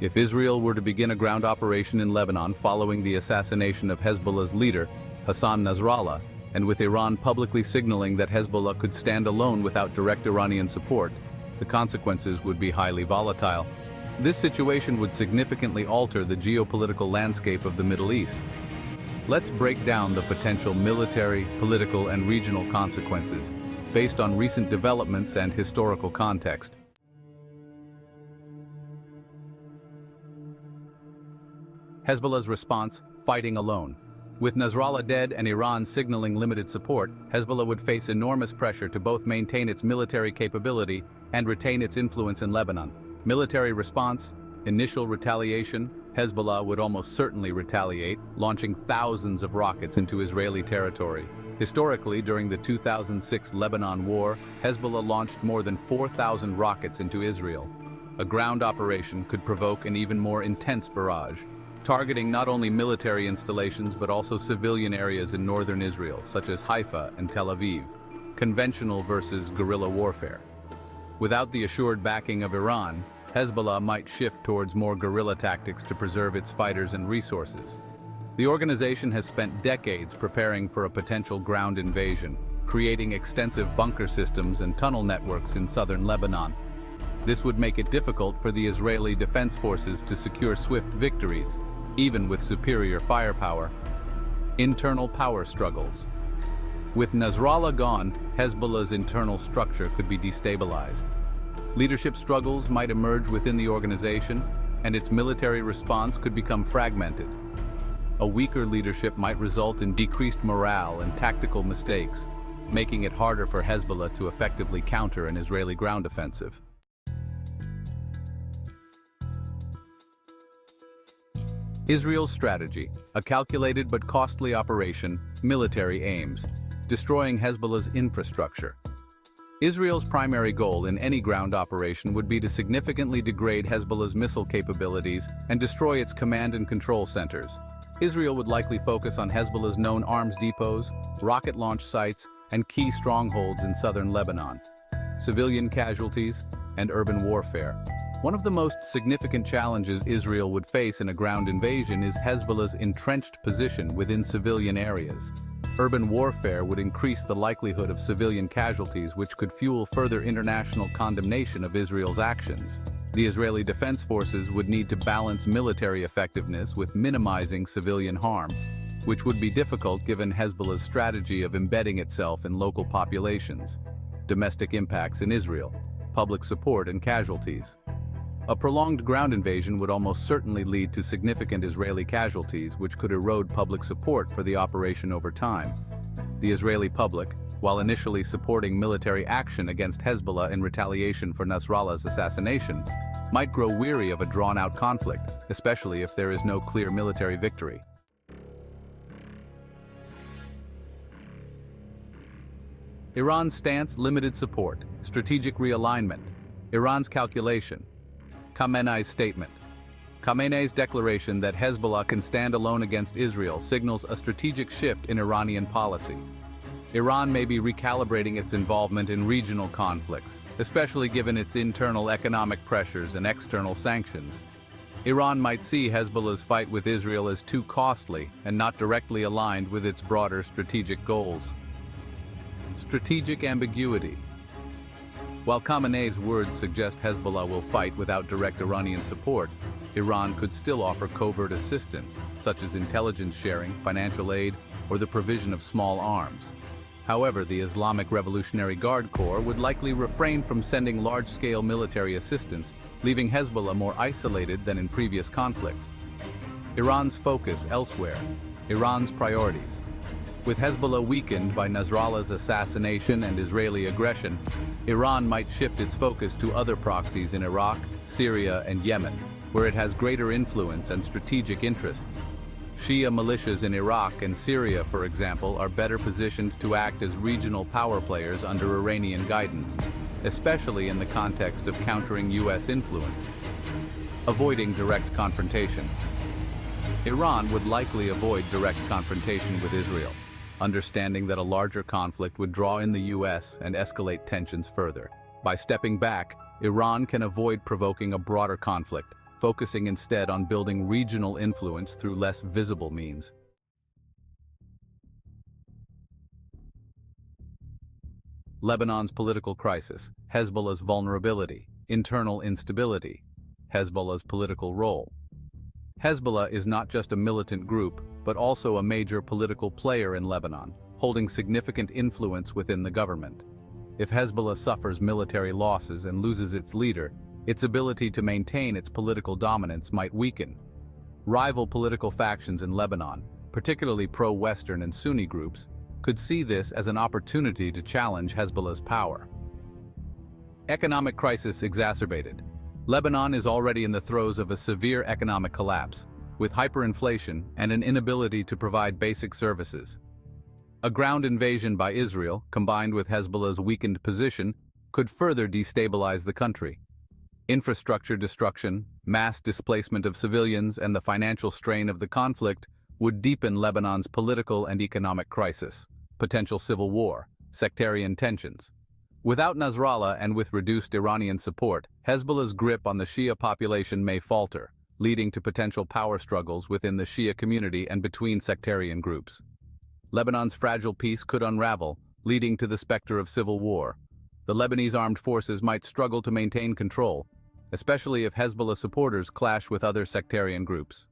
If Israel were to begin a ground operation in Lebanon following the assassination of Hezbollah's leader, Hassan Nasrallah, and with Iran publicly signaling that Hezbollah could stand alone without direct Iranian support, the consequences would be highly volatile. This situation would significantly alter the geopolitical landscape of the Middle East. Let's break down the potential military, political, and regional consequences based on recent developments and historical context. Hezbollah's response: fighting alone. With Nasrallah dead and Iran signaling limited support, Hezbollah would face enormous pressure to both maintain its military capability and retain its influence in Lebanon. Military response: initial retaliation. Hezbollah would almost certainly retaliate, launching thousands of rockets into Israeli territory. Historically, during the 2006 Lebanon War, Hezbollah launched more than 4,000 rockets into Israel. A ground operation could provoke an even more intense barrage, targeting not only military installations but also civilian areas in northern Israel, such as Haifa and Tel Aviv. Conventional versus guerrilla warfare. Without the assured backing of Iran, Hezbollah might shift towards more guerrilla tactics to preserve its fighters and resources. The organization has spent decades preparing for a potential ground invasion, creating extensive bunker systems and tunnel networks in southern Lebanon. This would make it difficult for the Israeli defense forces to secure swift victories, even with superior firepower. Internal power struggles. With Nasrallah gone, Hezbollah's internal structure could be destabilized. Leadership struggles might emerge within the organization, and its military response could become fragmented. A weaker leadership might result in decreased morale and tactical mistakes, making it harder for Hezbollah to effectively counter an Israeli ground offensive. Israel's strategy: a calculated but costly operation, military aims, destroying Hezbollah's infrastructure. Israel's primary goal in any ground operation would be to significantly degrade Hezbollah's missile capabilities and destroy its command and control centers. Israel would likely focus on Hezbollah's known arms depots, rocket launch sites, and key strongholds in southern Lebanon. Civilian casualties and urban warfare. One of the most significant challenges Israel would face in a ground invasion is Hezbollah's entrenched position within civilian areas. Urban warfare would increase the likelihood of civilian casualties, which could fuel further international condemnation of Israel's actions. The Israeli Defense Forces would need to balance military effectiveness with minimizing civilian harm, which would be difficult given Hezbollah's strategy of embedding itself in local populations. Domestic impacts in Israel, public support and casualties. A prolonged ground invasion would almost certainly lead to significant Israeli casualties, which could erode public support for the operation over time. The Israeli public, while initially supporting military action against Hezbollah in retaliation for Nasrallah's assassination, might grow weary of a drawn-out conflict, especially if there is no clear military victory. Iran's stance: limited support, strategic realignment. Iran's calculation. Khamenei's statement. Khamenei's declaration that Hezbollah can stand alone against Israel signals a strategic shift in Iranian policy. Iran may be recalibrating its involvement in regional conflicts, especially given its internal economic pressures and external sanctions. Iran might see Hezbollah's fight with Israel as too costly and not directly aligned with its broader strategic goals. Strategic ambiguity. While Khamenei's words suggest Hezbollah will fight without direct Iranian support, Iran could still offer covert assistance, such as intelligence sharing, financial aid, or the provision of small arms. However, the Islamic Revolutionary Guard Corps would likely refrain from sending large-scale military assistance, leaving Hezbollah more isolated than in previous conflicts. Iran's focus elsewhere. Iran's priorities. With Hezbollah weakened by Nasrallah's assassination and Israeli aggression, Iran might shift its focus to other proxies in Iraq, Syria, and Yemen, where it has greater influence and strategic interests. Shia militias in Iraq and Syria, for example, are better positioned to act as regional power players under Iranian guidance, especially in the context of countering U.S. influence. Avoiding direct confrontation. Iran would likely avoid direct confrontation with Israel, understanding that a larger conflict would draw in the U.S. and escalate tensions further. By stepping back, Iran can avoid provoking a broader conflict, focusing instead on building regional influence through less visible means. Lebanon's political crisis, Hezbollah's vulnerability, internal instability, Hezbollah's political role. Hezbollah is not just a militant group, but also a major political player in Lebanon, holding significant influence within the government. If Hezbollah suffers military losses and loses its leader, its ability to maintain its political dominance might weaken. Rival political factions in Lebanon, particularly pro-Western and Sunni groups, could see this as an opportunity to challenge Hezbollah's power. Economic crisis exacerbated. Lebanon is already in the throes of a severe economic collapse, with hyperinflation and an inability to provide basic services. A ground invasion by Israel, combined with Hezbollah's weakened position, could further destabilize the country. Infrastructure destruction, mass displacement of civilians, and the financial strain of the conflict would deepen Lebanon's political and economic crisis. Potential civil war, sectarian tensions. Without Nasrallah and with reduced Iranian support, Hezbollah's grip on the Shia population may falter, leading to potential power struggles within the Shia community and between sectarian groups. Lebanon's fragile peace could unravel, leading to the specter of civil war. The Lebanese armed forces might struggle to maintain control, especially if Hezbollah supporters clash with other sectarian groups.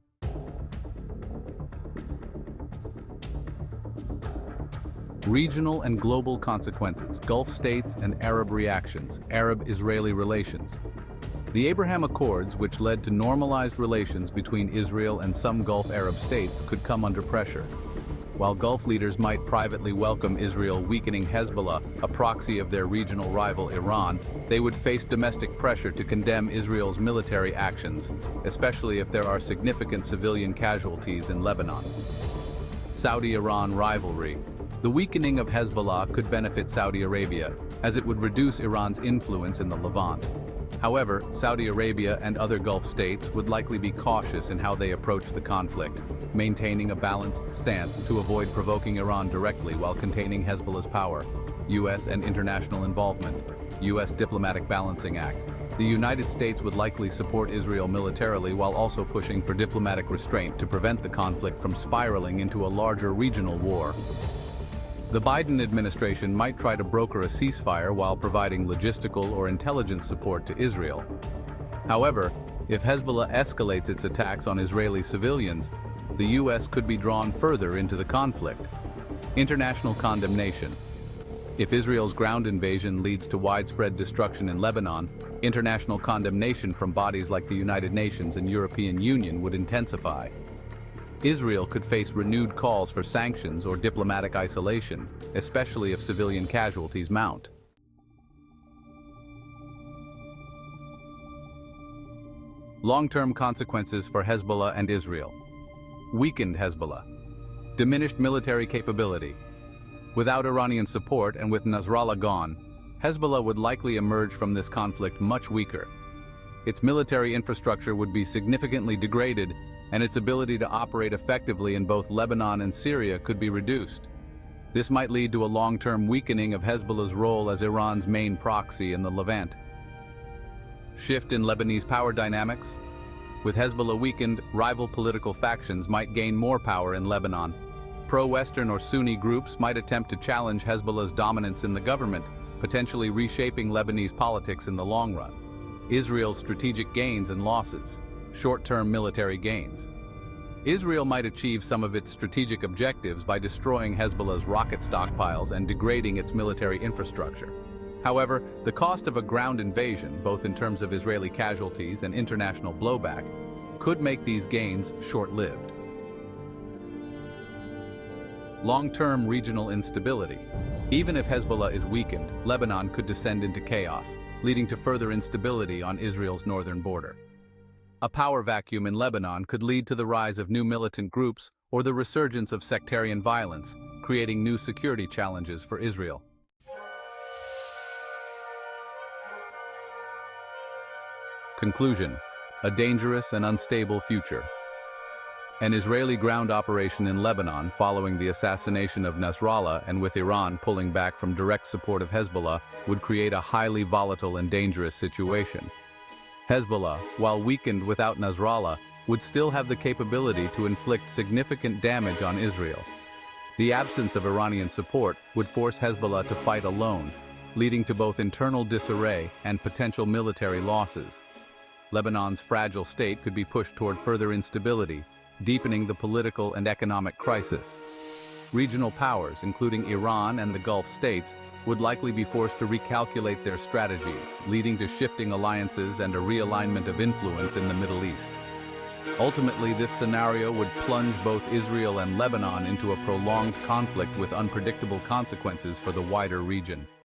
Regional and global consequences, Gulf states and Arab reactions, Arab-Israeli relations. The Abraham Accords, which led to normalized relations between Israel and some Gulf Arab states, could come under pressure. While Gulf leaders might privately welcome Israel weakening Hezbollah, a proxy of their regional rival Iran, they would face domestic pressure to condemn Israel's military actions, especially if there are significant civilian casualties in Lebanon. Saudi-Iran rivalry. The weakening of Hezbollah could benefit Saudi Arabia, as it would reduce Iran's influence in the Levant. However, Saudi Arabia and other Gulf states would likely be cautious in how they approach the conflict, maintaining a balanced stance to avoid provoking Iran directly while containing Hezbollah's power. U.S. and international involvement. U.S. Diplomatic Balancing Act. The United States would likely support Israel militarily while also pushing for diplomatic restraint to prevent the conflict from spiraling into a larger regional war. The Biden administration might try to broker a ceasefire while providing logistical or intelligence support to Israel. However, if Hezbollah escalates its attacks on Israeli civilians, the U.S. could be drawn further into the conflict. International condemnation. If Israel's ground invasion leads to widespread destruction in Lebanon, international condemnation from bodies like the United Nations and European Union would intensify. Israel could face renewed calls for sanctions or diplomatic isolation, especially if civilian casualties mount. Long-term consequences for Hezbollah and Israel. Weakened Hezbollah. Diminished military capability. Without Iranian support and with Nasrallah gone, Hezbollah would likely emerge from this conflict much weaker. Its military infrastructure would be significantly degraded, and its ability to operate effectively in both Lebanon and Syria could be reduced. This might lead to a long-term weakening of Hezbollah's role as Iran's main proxy in the Levant. Shift in Lebanese power dynamics. With Hezbollah weakened, rival political factions might gain more power in Lebanon. Pro-Western or Sunni groups might attempt to challenge Hezbollah's dominance in the government, potentially reshaping Lebanese politics in the long run. Israel's strategic gains and losses. Short-term military gains. Israel might achieve some of its strategic objectives by destroying Hezbollah's rocket stockpiles and degrading its military infrastructure. However, the cost of a ground invasion, both in terms of Israeli casualties and international blowback, could make these gains short-lived. Long-term regional instability. Even if Hezbollah is weakened, Lebanon could descend into chaos, leading to further instability on Israel's northern border. A power vacuum in Lebanon could lead to the rise of new militant groups or the resurgence of sectarian violence, creating new security challenges for Israel. Conclusion: a dangerous and unstable future. An Israeli ground operation in Lebanon following the assassination of Nasrallah and with Iran pulling back from direct support of Hezbollah would create a highly volatile and dangerous situation. Hezbollah, while weakened without Nasrallah, would still have the capability to inflict significant damage on Israel. The absence of Iranian support would force Hezbollah to fight alone, leading to both internal disarray and potential military losses. Lebanon's fragile state could be pushed toward further instability, deepening the political and economic crisis. Regional powers, including Iran and the Gulf states, would likely be forced to recalculate their strategies, leading to shifting alliances and a realignment of influence in the Middle East. Ultimately, this scenario would plunge both Israel and Lebanon into a prolonged conflict with unpredictable consequences for the wider region.